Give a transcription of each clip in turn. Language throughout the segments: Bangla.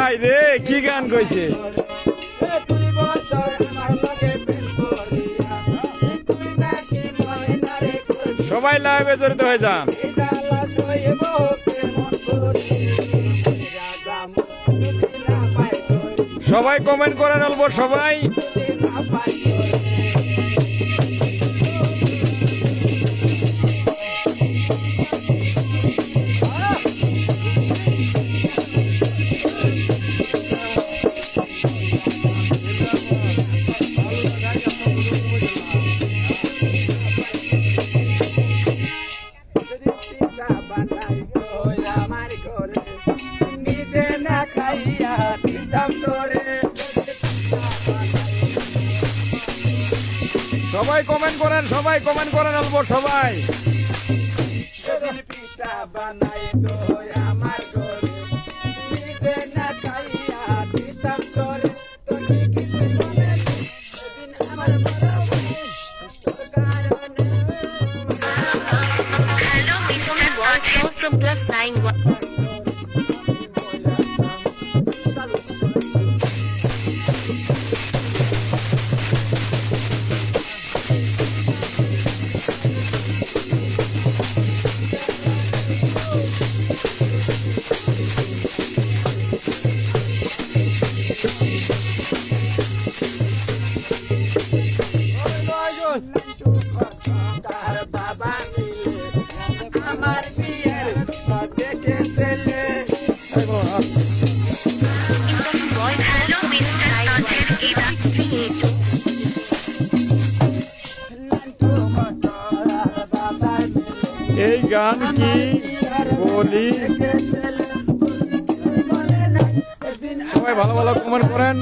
হাই রে কি গান কইছে সবাই লাইভে জড়িত হয়ে যান সবাই কমেন্ট করেন অল্প সবাই সবাই কমেন্ট করেন অল্প সবাই এই গান কি বলি সবাই ভালো ভালো কমেন্ট করেন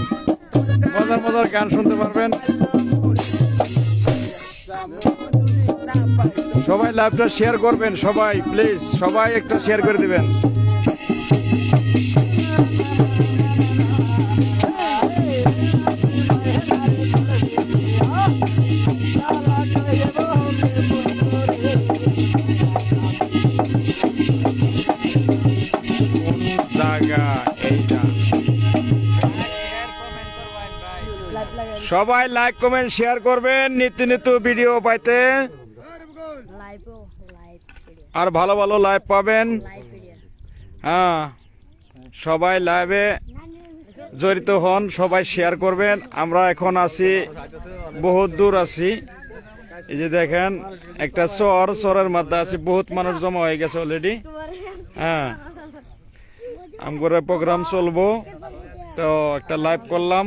মজার গান শুনতে পারবেন সবাই লাইভটা শেয়ার করবেন সবাই প্লিজ সবাই একটা শেয়ার করে দিবেন সবাই লাইক কমেন্ট শেয়ার করবেন নিত্য ভিডিও পাইতে আর ভালো ভালো লাইভ পাবেন হ্যাঁ সবাই লাইভে জড়িত হন সবাই শেয়ার করবেন আমরা এখন আছি বহুত দূর আছি এই যে দেখেন একটা চরের মধ্যে আছে বহুত মানুষ জমা হয়ে গেছে অলরেডি হ্যাঁ আমগরে প্রোগ্রাম চলবো তো একটা লাইভ করলাম